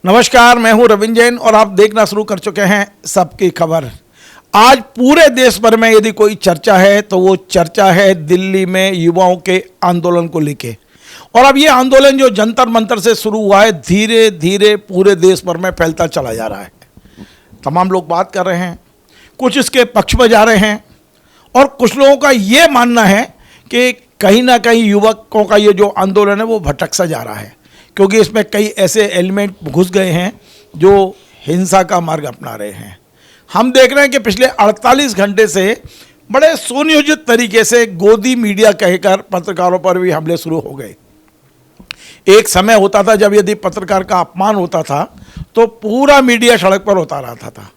नमस्कार, मैं हूं रविंद्र जैन और आप देखना शुरू कर चुके हैं सबकी खबर। आज पूरे देश भर में यदि कोई चर्चा है तो वो चर्चा है दिल्ली में युवाओं के आंदोलन को लेके। और अब ये आंदोलन जो जंतर मंतर से शुरू हुआ है धीरे धीरे पूरे देश भर में फैलता चला जा रहा है। तमाम लोग बात कर रहे हैं, कुछ इसके पक्ष में जा रहे हैं और कुछ लोगों का ये मानना है कि कहीं ना कहीं युवकों का ये जो आंदोलन है वो भटक सा जा रहा है, क्योंकि इसमें कई ऐसे एलिमेंट घुस गए हैं जो हिंसा का मार्ग अपना रहे हैं। हम देख रहे हैं कि पिछले 48 घंटे से बड़े सुनियोजित तरीके से गोदी मीडिया कहकर पत्रकारों पर भी हमले शुरू हो गए। एक समय होता था जब यदि पत्रकार का अपमान होता था तो पूरा मीडिया सड़क पर उतार आता था,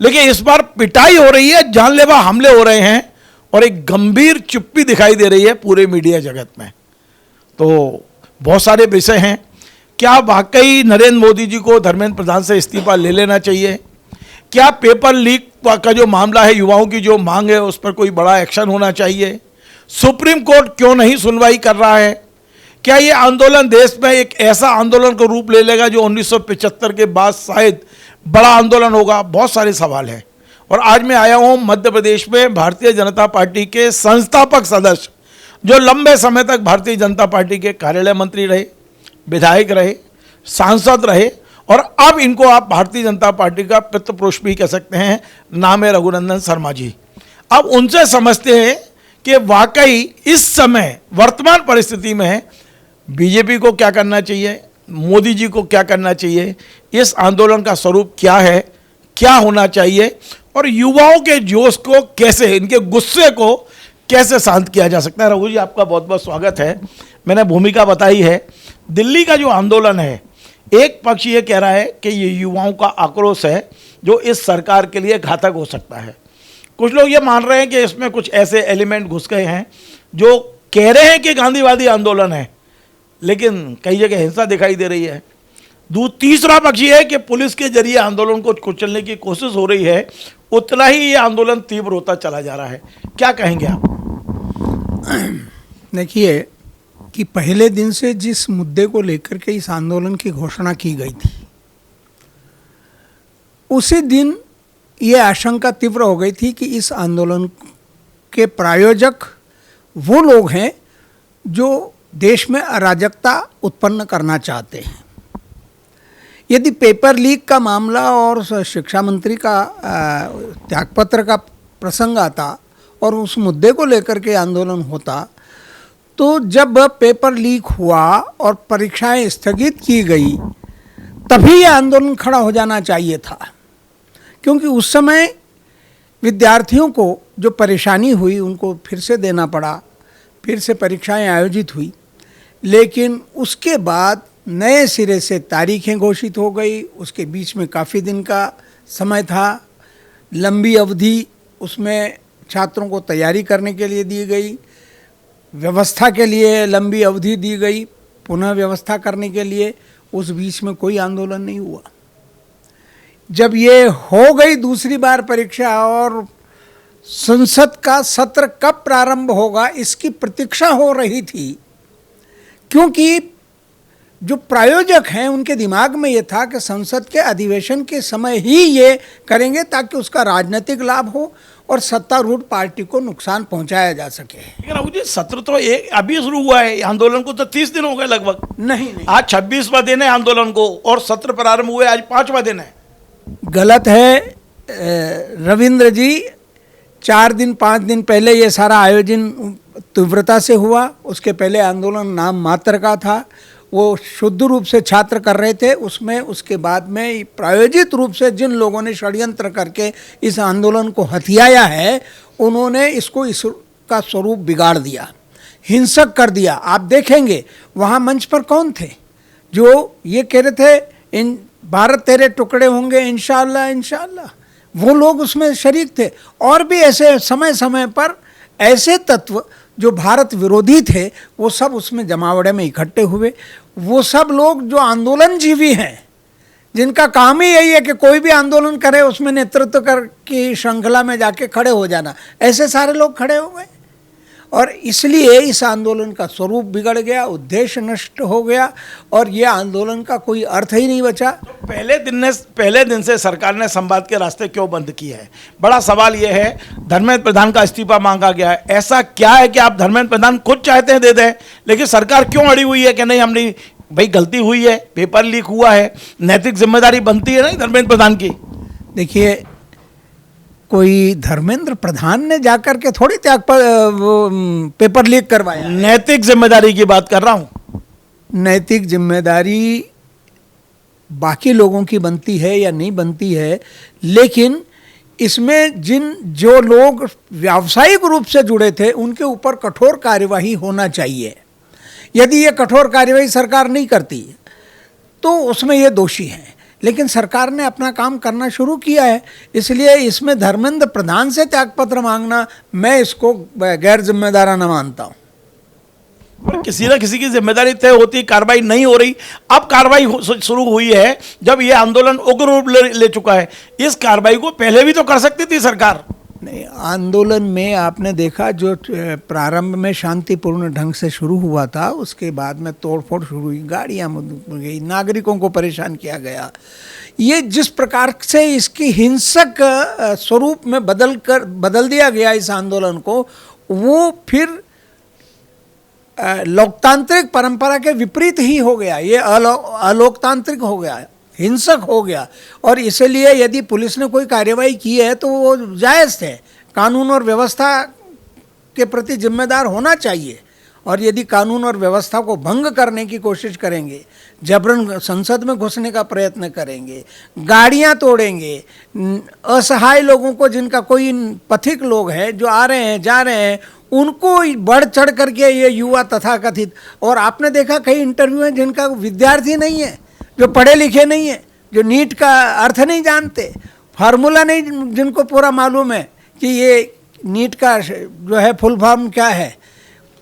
लेकिन इस बार पिटाई हो रही है, जानलेवा हमले हो रहे हैं और एक गंभीर चुप्पी दिखाई दे रही है पूरे मीडिया जगत में। तो बहुत सारे विषय हैं। क्या वाकई नरेंद्र मोदी जी को धर्मेंद्र प्रधान से इस्तीफा ले लेना चाहिए? क्या पेपर लीक का जो मामला है, युवाओं की जो मांग है, उस पर कोई बड़ा एक्शन होना चाहिए? सुप्रीम कोर्ट क्यों नहीं सुनवाई कर रहा है? क्या ये आंदोलन देश में एक ऐसा आंदोलन का रूप ले लेगा जो 1975 के बाद शायद बड़ा आंदोलन होगा? बहुत सारे सवाल हैं। और आज मैं आया हूँ मध्य प्रदेश में भारतीय जनता पार्टी के संस्थापक सदस्य, जो लंबे समय तक भारतीय जनता पार्टी के कार्यालय मंत्री रहे, विधायक रहे, सांसद रहे और अब इनको आप भारतीय जनता पार्टी का पितृपुरुष भी कह सकते हैं, नाम है रघुनंदन शर्मा जी। अब उनसे समझते हैं कि वाकई इस समय वर्तमान परिस्थिति में बीजेपी को क्या करना चाहिए, मोदी जी को क्या करना चाहिए, इस आंदोलन का स्वरूप क्या है, क्या होना चाहिए और युवाओं के जोश को कैसे, इनके गुस्से को कैसे शांत किया जा सकता है। रघु जी, आपका बहुत बहुत स्वागत है। मैंने भूमिका बताई है। दिल्ली का जो आंदोलन है, एक पक्ष ये कह रहा है कि ये युवाओं का आक्रोश है जो इस सरकार के लिए घातक हो सकता है। कुछ लोग ये मान रहे हैं कि इसमें कुछ ऐसे एलिमेंट घुस गए हैं जो कह रहे हैं कि गांधीवादी आंदोलन है, लेकिन कई जगह हिंसा दिखाई दे रही है। तीसरा पक्ष ये है कि पुलिस के जरिए आंदोलन को कुचलने की कोशिश हो रही है। उतना ही ये आंदोलन तीव्र होता चला जा रहा है। क्या कहेंगे आप? देखिए कि पहले दिन से जिस मुद्दे को लेकर के इस आंदोलन की घोषणा की गई थी, उसी दिन ये आशंका तीव्र हो गई थी कि इस आंदोलन के प्रायोजक वो लोग हैं जो देश में अराजकता उत्पन्न करना चाहते हैं। यदि पेपर लीक का मामला और शिक्षा मंत्री का त्यागपत्र का प्रसंग आता और उस मुद्दे को लेकर के आंदोलन होता, तो जब पेपर लीक हुआ और परीक्षाएं स्थगित की गई तभी यह आंदोलन खड़ा हो जाना चाहिए था, क्योंकि उस समय विद्यार्थियों को जो परेशानी हुई उनको फिर से देना पड़ा, फिर से परीक्षाएं आयोजित हुई। लेकिन उसके बाद नए सिरे से तारीखें घोषित हो गई। उसके बीच में काफ़ी दिन का समय था, लंबी अवधि उसमें छात्रों को तैयारी करने के लिए दी गई, व्यवस्था के लिए लंबी अवधि दी गई, पुनः व्यवस्था करने के लिए। उस बीच में कोई आंदोलन नहीं हुआ। जब ये हो गई दूसरी बार परीक्षा और संसद का सत्र कब प्रारंभ होगा इसकी प्रतीक्षा हो रही थी, क्योंकि जो प्रायोजक हैं उनके दिमाग में ये था कि संसद के अधिवेशन के समय ही ये करेंगे ताकि उसका राजनीतिक लाभ हो और सत्तारूढ़ पार्टी को नुकसान पहुंचाया जा सके। लेकिन राहुल जी, सत्र तो अभी शुरू हुआ है, आंदोलन को तो 30 दिन हो गए लगभग। नहीं, आज 26वां दिन है आंदोलन को और सत्र प्रारंभ हुए आज 5वां दिन है। गलत है रविंद्र जी। 4 दिन 5 दिन पहले ये सारा आयोजन तीव्रता से हुआ। उसके पहले आंदोलन नाम मात्र का था, वो शुद्ध रूप से छात्र कर रहे थे उसमें। उसके बाद में प्रायोजित रूप से जिन लोगों ने षड्यंत्र करके इस आंदोलन को हथियाया है, उन्होंने इसका स्वरूप बिगाड़ दिया, हिंसक कर दिया। आप देखेंगे वहाँ मंच पर कौन थे जो ये कह रहे थे इन भारत तेरे टुकड़े होंगे इंशाअल्लाह इंशाअल्लाह, वो लोग उसमें शरीक थे। और भी ऐसे समय समय पर ऐसे तत्व जो भारत विरोधी थे वो सब उसमें जमावड़े में इकट्ठे हुए। वो सब लोग जो आंदोलनजीवी हैं, जिनका काम ही यही है कि कोई भी आंदोलन करे उसमें नेतृत्व कर की श्रृंखला में जाके खड़े हो जाना, ऐसे सारे लोग खड़े हो गए। और इसलिए इस आंदोलन का स्वरूप बिगड़ गया, उद्देश्य नष्ट हो गया और ये आंदोलन का कोई अर्थ ही नहीं बचा। तो पहले दिन से सरकार ने संवाद के रास्ते क्यों बंद किए हैं? बड़ा सवाल यह है। धर्मेंद्र प्रधान का इस्तीफा मांगा गया है, ऐसा क्या है कि आप धर्मेंद्र प्रधान खुद चाहते हैं दे दें, लेकिन सरकार क्यों अड़ी हुई है कि नहीं हमने भाई गलती हुई है, पेपर लीक हुआ है, नैतिक जिम्मेदारी बनती है ना धर्मेंद्र प्रधान की? देखिए, कोई धर्मेंद्र प्रधान ने जाकर के थोड़ी पेपर लीक करवाया। नैतिक जिम्मेदारी की बात कर रहा हूं। नैतिक जिम्मेदारी बाकी लोगों की बनती है या नहीं बनती है, लेकिन इसमें जो लोग व्यावसायिक रूप से जुड़े थे उनके ऊपर कठोर कार्यवाही होना चाहिए। यदि ये कठोर कार्यवाही सरकार नहीं करती तो उसमें ये दोषी हैं, लेकिन सरकार ने अपना काम करना शुरू किया है, इसलिए इसमें धर्मेंद्र प्रधान से त्यागपत्र मांगना मैं इसको गैर जिम्मेदाराना मानता हूँ। पर किसी ना किसी की जिम्मेदारी तय होती, कार्रवाई नहीं हो रही। अब कार्रवाई शुरू हुई है जब यह आंदोलन उग्र रूप ले चुका है। इस कार्रवाई को पहले भी तो कर सकती थी सरकार। नहीं, आंदोलन में आपने देखा जो प्रारंभ में शांतिपूर्ण ढंग से शुरू हुआ था, उसके बाद में तोड़फोड़ शुरू हुई, गाड़ियाँ गई, नागरिकों को परेशान किया गया। ये जिस प्रकार से इसकी हिंसक स्वरूप में बदल दिया गया इस आंदोलन को, वो फिर लोकतांत्रिक परंपरा के विपरीत ही हो गया। ये अलोकतांत्रिक हो गया, हिंसक हो गया। और इसलिए यदि पुलिस ने कोई कार्यवाही की है तो वो जायज़ है, कानून और व्यवस्था के प्रति जिम्मेदार होना चाहिए। और यदि कानून और व्यवस्था को भंग करने की कोशिश करेंगे, जबरन संसद में घुसने का प्रयत्न करेंगे, गाड़ियां तोड़ेंगे, असहाय लोगों को, जिनका कोई पथिक लोग हैं जो आ रहे हैं जा रहे हैं, उनको बढ़ चढ़ करके ये युवा तथाकथित, और आपने देखा कई इंटरव्यू हैं जिनका विद्यार्थी नहीं है, जो पढ़े लिखे नहीं है, जो नीट का अर्थ नहीं जानते, फार्मूला नहीं जिनको पूरा मालूम है कि ये नीट का जो है फुल फॉर्म क्या है,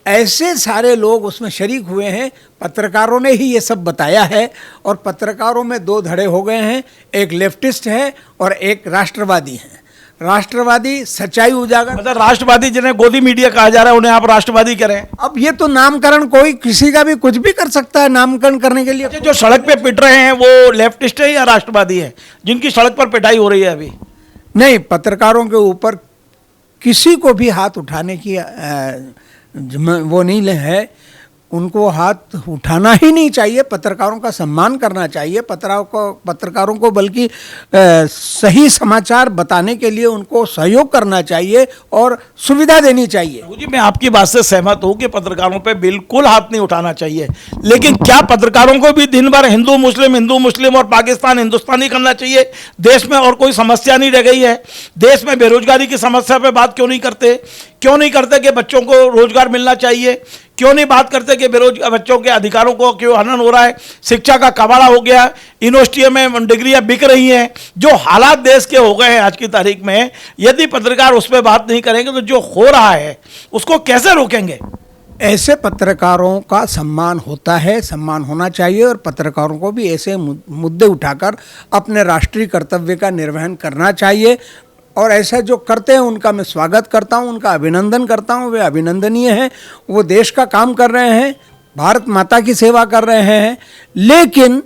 ऐसे सारे लोग उसमें शरीक हुए हैं। पत्रकारों ने ही ये सब बताया है और पत्रकारों में दो धड़े हो गए हैं, एक लेफ्टिस्ट है और एक राष्ट्रवादी है। राष्ट्रवादी सच्चाई उजागर, मतलब राष्ट्रवादी जिन्हें गोदी मीडिया कहा जा रहा है उन्हें आप राष्ट्रवादी करें। अब ये तो नामकरण कोई किसी का भी कुछ भी कर सकता है नामकरण करने के लिए। जो सड़क पे पिट रहे हैं वो लेफ्टिस्ट है या राष्ट्रवादी है, जिनकी सड़क पर पिटाई हो रही है अभी? नहीं, पत्रकारों के ऊपर किसी को भी हाथ उठाने की वो नहीं है, उनको हाथ उठाना ही नहीं चाहिए। पत्रकारों का सम्मान करना चाहिए, पत्रकारों को बल्कि सही समाचार बताने के लिए उनको सहयोग करना चाहिए और सुविधा देनी चाहिए। जी, मैं आपकी बात से सहमत हूँ कि पत्रकारों पे बिल्कुल हाथ नहीं उठाना चाहिए, लेकिन क्या पत्रकारों को भी दिन भर हिंदू मुस्लिम और पाकिस्तान हिंदुस्तानी करना चाहिए? देश में और कोई समस्या नहीं रह गई है? देश में बेरोजगारी की समस्या पे बात क्यों नहीं करते कि बच्चों को रोजगार मिलना चाहिए? क्यों नहीं बात करते कि बेरोजगार बच्चों के अधिकारों को क्यों हनन हो रहा है? शिक्षा का कबाड़ा हो गया, यूनिवर्सिटियों में डिग्रियां बिक रही हैं। जो हालात देश के हो गए हैं आज की तारीख में, यदि पत्रकार उस पर बात नहीं करेंगे तो जो हो रहा है उसको कैसे रोकेंगे? ऐसे पत्रकारों का सम्मान होता है, सम्मान होना चाहिए, और पत्रकारों को भी ऐसे मुद्दे उठाकर अपने राष्ट्रीय कर्तव्य का निर्वहन करना चाहिए। और ऐसा जो करते हैं उनका मैं स्वागत करता हूं, उनका अभिनंदन करता हूं, वे अभिनंदनीय हैं, वो देश का काम कर रहे हैं, भारत माता की सेवा कर रहे हैं। लेकिन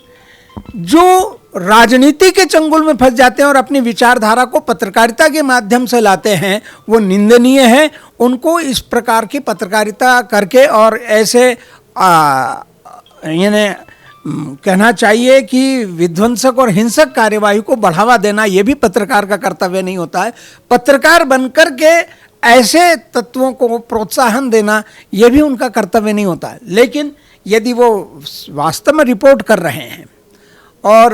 जो राजनीति के चंगुल में फंस जाते हैं और अपनी विचारधारा को पत्रकारिता के माध्यम से लाते हैं, वो निंदनीय है। उनको इस प्रकार की पत्रकारिता करके और ऐसे यानी कहना चाहिए कि विध्वंसक और हिंसक कार्यवाही को बढ़ावा देना ये भी पत्रकार का कर्तव्य नहीं होता है। पत्रकार बनकर के ऐसे तत्वों को प्रोत्साहन देना ये भी उनका कर्तव्य नहीं होता है। लेकिन यदि वो वास्तव में रिपोर्ट कर रहे हैं और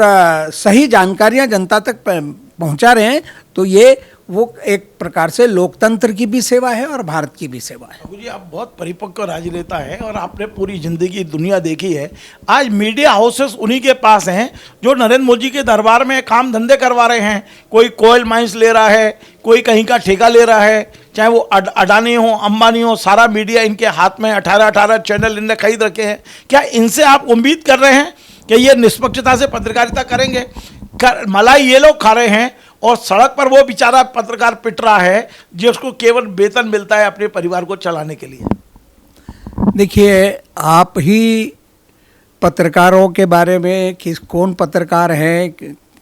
सही जानकारियां जनता तक पहुंचा रहे हैं तो ये वो एक प्रकार से लोकतंत्र की भी सेवा है और भारत की भी सेवा है। जी, आप बहुत परिपक्व राजनेता हैं और आपने पूरी जिंदगी दुनिया देखी है। आज मीडिया हाउसेस उन्हीं के पास हैं जो नरेंद्र मोदी के दरबार में काम धंधे करवा रहे हैं। कोई कोयल माइंस ले रहा है, कोई कहीं का ठेका ले रहा है, चाहे वो अडानी हो अंबानी हो, सारा मीडिया इनके हाथ में, 18 चैनल इनने खरीद रखे हैं। क्या इनसे आप उम्मीद कर रहे हैं कि ये निष्पक्षता से पत्रकारिता करेंगे? मलाई ये लोग खा रहे हैं और सड़क पर वो बेचारा पत्रकार पिट रहा है जिसको केवल वेतन मिलता है अपने परिवार को चलाने के लिए। देखिए, आप ही पत्रकारों के बारे में कौन पत्रकार है,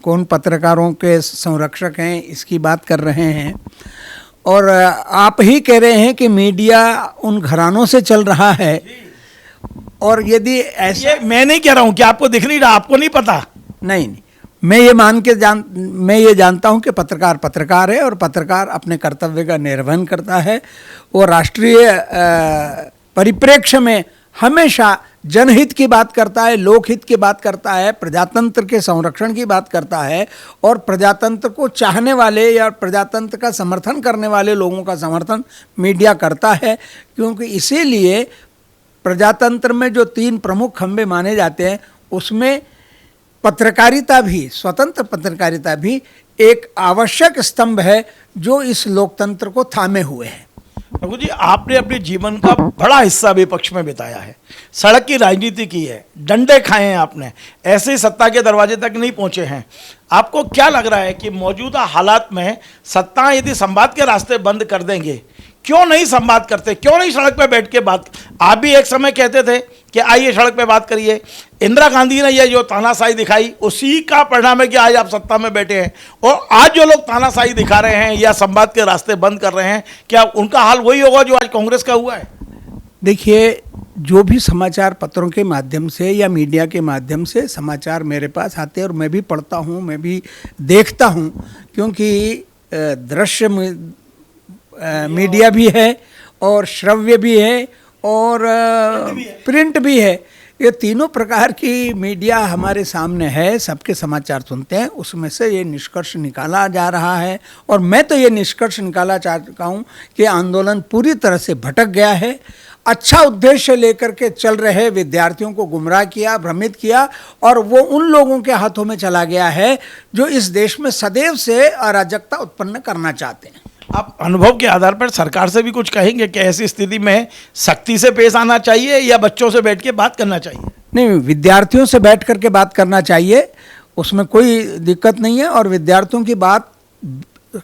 कौन पत्रकारों के संरक्षक हैं, इसकी बात कर रहे हैं। और आप ही कह रहे हैं कि मीडिया उन घरानों से चल रहा है। और यदि ऐसा, ये मैं नहीं कह रहा हूं कि आपको दिख नहीं रहा, आपको नहीं पता। नहीं, मैं ये जानता हूं कि पत्रकार पत्रकार है और पत्रकार अपने कर्तव्य का निर्वहन करता है। वो राष्ट्रीय परिप्रेक्ष्य में हमेशा जनहित की बात करता है, लोकहित की बात करता है, प्रजातंत्र के संरक्षण की बात करता है और प्रजातंत्र को चाहने वाले या प्रजातंत्र का समर्थन करने वाले लोगों का समर्थन मीडिया करता है। क्योंकि इसीलिए प्रजातंत्र में जो 3 प्रमुख खंभे माने जाते हैं उसमें पत्रकारिता भी, स्वतंत्र पत्रकारिता भी एक आवश्यक स्तंभ है जो इस लोकतंत्र को थामे हुए है। रघु जी, आपने अपने जीवन का बड़ा हिस्सा विपक्ष में बिताया है, सड़क की राजनीति की है, डंडे खाए हैं आपने, ऐसे ही सत्ता के दरवाजे तक नहीं पहुंचे हैं। आपको क्या लग रहा है कि मौजूदा हालात में सत्ता यदि संवाद के रास्ते बंद कर देंगे, क्यों नहीं संवाद करते, क्यों नहीं सड़क पे बैठ के बात? आप भी एक समय कहते थे कि आइए सड़क पे बात करिए। इंदिरा गांधी ने ये जो तानाशाही दिखाई, उसी का परिणाम है कि आज आप सत्ता में बैठे हैं। और आज जो लोग तानाशाही दिखा रहे हैं या संवाद के रास्ते बंद कर रहे हैं, क्या उनका हाल वही होगा जो आज कांग्रेस का हुआ है? देखिए, जो भी समाचार पत्रों के माध्यम से या मीडिया के माध्यम से समाचार मेरे पास आते हैं और मैं भी पढ़ता हूँ, मैं भी देखता हूँ, क्योंकि दृश्य मीडिया भी है और श्रव्य भी है और प्रिंट भी है। ये तीनों प्रकार की मीडिया हमारे सामने है, सबके समाचार सुनते हैं। उसमें से ये निष्कर्ष निकाला जा रहा है और मैं तो ये निष्कर्ष निकाला चाहता हूँ कि आंदोलन पूरी तरह से भटक गया है। अच्छा उद्देश्य लेकर के चल रहे विद्यार्थियों को गुमराह किया, भ्रमित किया और वो उन लोगों के हाथों में चला गया है जो इस देश में सदैव से अराजकता उत्पन्न करना चाहते हैं। आप अनुभव के आधार पर सरकार से भी कुछ कहेंगे कि ऐसी स्थिति में सख्ती से पेश आना चाहिए या बच्चों से बैठ के बात करना चाहिए? नहीं, विद्यार्थियों से बैठ करके बात करना चाहिए, उसमें कोई दिक्कत नहीं है। और विद्यार्थियों की बात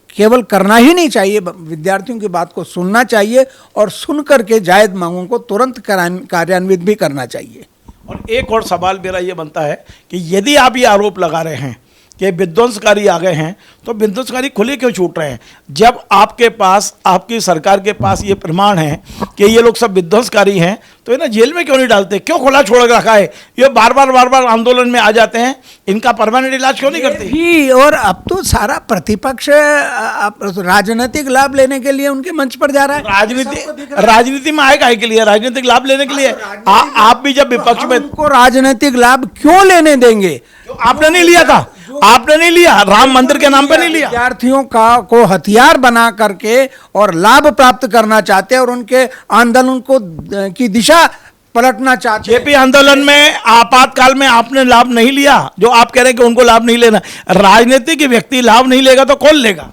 केवल करना ही नहीं चाहिए, विद्यार्थियों की बात को सुनना चाहिए और सुन करके जायज़ मांगों को तुरंत कार्यान्वित भी करना चाहिए। और एक और सवाल मेरा ये बनता है कि यदि आप ये आरोप लगा रहे हैं कि विध्वंसकारी आ गए हैं, तो विध्वंसकारी खुले क्यों छूट रहे हैं? जब आपके पास, आपकी सरकार के पास ये प्रमाण है कि ये लोग सब विध्वंसकारी हैं, तो इन्हें जेल में क्यों नहीं डालते? क्यों खुला छोड़ रखा है? ये बार बार आंदोलन में आ जाते हैं, इनका परमानेंट इलाज क्यों नहीं करते? ही और अब तो सारा प्रतिपक्ष राजनीतिक लाभ लेने के लिए उनके मंच पर जा रहा है। राजनीति में आएगा के लिए, राजनीतिक लाभ लेने के लिए। आप भी जब विपक्ष में, उनको राजनीतिक लाभ क्यों लेने देंगे? आपने नहीं लिया था, आपने नहीं लिया, राम मंदिर के नाम पे नहीं लिया। विद्यार्थियों को हथियार बना करके और लाभ प्राप्त करना चाहते हैं और उनके आंदोलन को की दिशा पलटना चाहते हैं। जेपी आंदोलन में आपातकाल में आपने लाभ नहीं लिया, जो आप कह रहे हैं कि उनको लाभ नहीं लेना। राजनीतिक व्यक्ति लाभ नहीं लेगा तो कौन लेगा?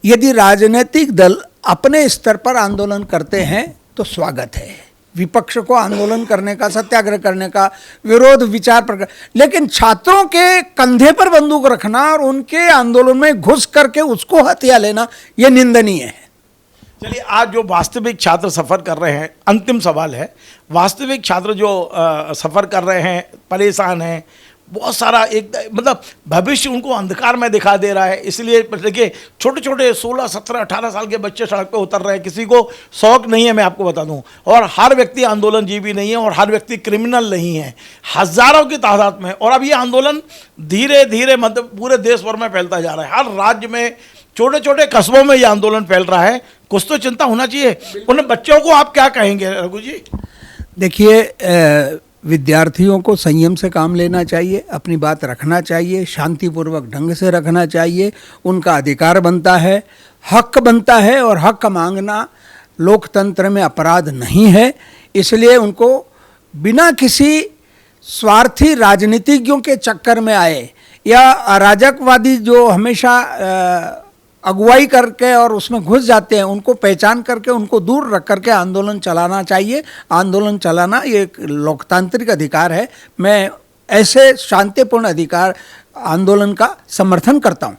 यदि राजनीतिक दल अपने स्तर पर आंदोलन करते हैं तो स्वागत है, विपक्ष को आंदोलन करने का, सत्याग्रह करने का, विरोध विचार पर, लेकिन छात्रों के कंधे पर बंदूक रखना और उनके आंदोलन में घुस करके उसको हथिया लेना, यह निंदनीय है। चलिए, आज जो वास्तविक छात्र सफर कर रहे हैं, अंतिम सवाल है, वास्तविक छात्र जो सफर कर रहे हैं, परेशान हैं, बहुत सारा एक मतलब भविष्य उनको अंधकार में दिखा दे रहा है। इसलिए देखिए, छोटे छोटे 16, 17, 18 साल के बच्चे सड़क पे उतर रहे हैं। किसी को शौक नहीं है, मैं आपको बता दूं, और हर व्यक्ति आंदोलनजीवी नहीं है और हर व्यक्ति क्रिमिनल नहीं है, हजारों की तादाद में। और अब ये आंदोलन धीरे धीरे मतलब पूरे देश भर में फैलता जा रहा है, हर राज्य में, छोटे छोटे कस्बों में ये आंदोलन फैल रहा है। कुछ तो चिंता होना चाहिए। उन बच्चों को आप क्या कहेंगे रघु जी? देखिए, विद्यार्थियों को संयम से काम लेना चाहिए, अपनी बात रखना चाहिए, शांतिपूर्वक ढंग से रखना चाहिए। उनका अधिकार बनता है, हक बनता है और हक मांगना लोकतंत्र में अपराध नहीं है। इसलिए उनको बिना किसी स्वार्थी राजनीतिज्ञों के चक्कर में आए या अराजकवादी जो हमेशा अगुवाई करके और उसमें घुस जाते हैं, उनको पहचान करके उनको दूर रख करके आंदोलन चलाना चाहिए। आंदोलन चलाना ये एक लोकतांत्रिक अधिकार है। मैं ऐसे शांतिपूर्ण अधिकार आंदोलन का समर्थन करता हूँ।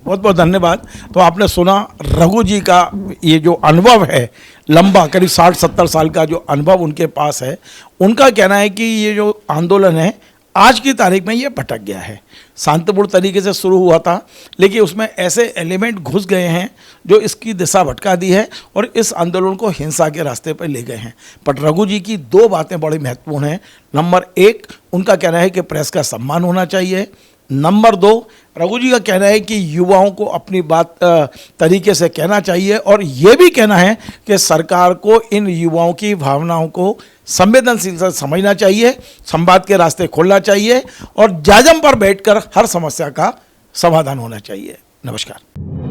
बहुत बहुत धन्यवाद। तो आपने सुना रघु जी का ये जो अनुभव है लंबा, करीब 60-70 साल का जो अनुभव उनके पास है। उनका कहना है कि ये जो आंदोलन है आज की तारीख में ये भटक गया है। शांतिपूर्ण तरीके से शुरू हुआ था, लेकिन उसमें ऐसे एलिमेंट घुस गए हैं जो इसकी दिशा भटका दी है और इस आंदोलन को हिंसा के रास्ते पर ले गए हैं। पर रघु जी की दो बातें बड़ी महत्वपूर्ण हैं। नंबर 1, उनका कहना है कि प्रेस का सम्मान होना चाहिए। नंबर 2, रघु जी का कहना है कि युवाओं को अपनी बात तरीके से कहना चाहिए और ये भी कहना है कि सरकार को इन युवाओं की भावनाओं को संवेदनशील से समझना चाहिए, संवाद के रास्ते खोलना चाहिए और जाजम पर बैठकर हर समस्या का समाधान होना चाहिए। नमस्कार।